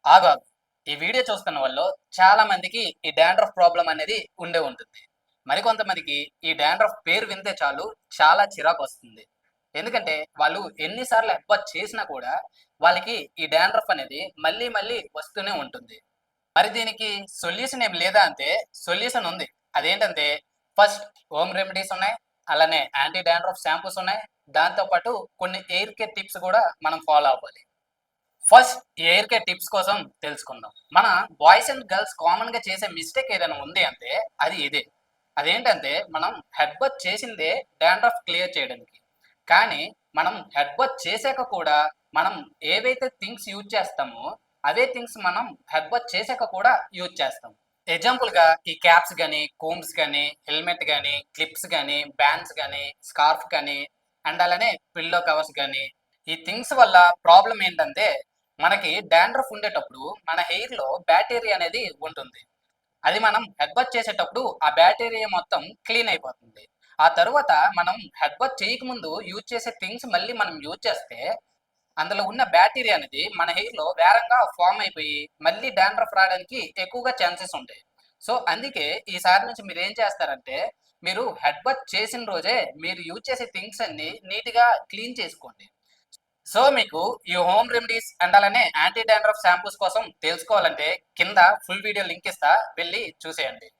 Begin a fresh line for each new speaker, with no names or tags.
ఆగాగు. ఈ వీడియో చూస్తున్న వాళ్ళు చాలా మందికి ఈ డాండ్రఫ్ ప్రాబ్లం అనేది ఉండే ఉంటుంది. మరికొంతమందికి ఈ డాండ్రఫ్ పేరు వింటే చాలు చాలా చిరాకు వస్తుంది. ఎందుకంటే వాళ్ళు ఎన్ని సార్లు అడ్వైస్ చేసినా కూడా వాళ్ళకి ఈ డాండ్రఫ్ అనేది మళ్ళీ మళ్ళీ వస్తూనే ఉంటుంది. మరి దీనికి సొల్యూషన్ ఏమి లేదా అంటే సొల్యూషన్ ఉంది. అదేంటంటే ఫస్ట్ హోమ్ రెమెడీస్ ఉన్నాయి. అలానే యాంటీ డాండ్రఫ్ షాంపూస్ ఉన్నాయి. దాంతో పాటు కొన్ని ఎయిర్ కేర్ టిప్స్ కూడా మనం ఫాలో అవ్వాలి. ఫస్ట్ ఎయిర్ కేర్ టిప్స్ కోసం తెలుసుకుందాం. మన బాయ్స్ అండ్ గర్ల్స్ కామన్ గా చేసే మిస్టేక్ ఏదైనా ఉంది అంటే అది ఇదే. అదేంటంటే మనం హెడ్ బత్ చేసిందే డాండ్రఫ్ క్లియర్ చేయడానికి. కానీ మనం హెడ్ బత్ చేశాక కూడా మనం ఏవైతే థింగ్స్ యూజ్ చేస్తామో అవే థింగ్స్ మనం హెడ్ బత్ చేశాక కూడా యూజ్ చేస్తాం. ఎగ్జాంపుల్ గా ఈ క్యాప్స్ గానీ, కోమ్స్ గానీ, హెల్మెట్ గానీ, క్లిప్స్ గానీ, బ్యాండ్స్ గానీ, స్కార్ఫ్ గానీ అండ్ అలానే పిల్లో కవర్స్ గానీ ఈ థింగ్స్ వల్ల ప్రాబ్లం ఏంటంటే మనకి డాండ్రఫ్ ఉండేటప్పుడు మన హెయిర్ లో బ్యాక్టీరియా అనేది ఉంటుంది. అది మనం హెడ్ బాత్ చేసేటప్పుడు ఆ బ్యాక్టీరియా మొత్తం క్లీన్ అయిపోతుంది. ఆ తరువాత మనం హెడ్ బాత్ చేయకముందు యూజ్ చేసే థింగ్స్ మళ్ళీ మనం యూజ్ చేస్తే అందులో ఉన్న బ్యాక్టీరియా అనేది మన హెయిర్ లో వేరంగా ఫామ్ అయిపోయి మళ్ళీ డాండ్రఫ్ రావడానికి ఎక్కువగా ఛాన్సెస్ ఉంటాయి. సో అందుకే ఈసారి నుంచి మీరు ఏం చేస్తారంటే మీరు హెడ్ బాత్ చేసిన రోజే మీరు యూజ్ చేసే థింగ్స్ అన్ని నీట్ గా క్లీన్ చేసుకోండి. సో మీకు ఈ హోమ్ రెమెడీస్ అండ్ అలానే యాంటీ డాండ్రఫ్ షాంపూస్ కోసం తెలుసుకోవాలంటే కింద ఫుల్ వీడియో లింక్ ఇస్తా, వెళ్ళి చూసేయండి.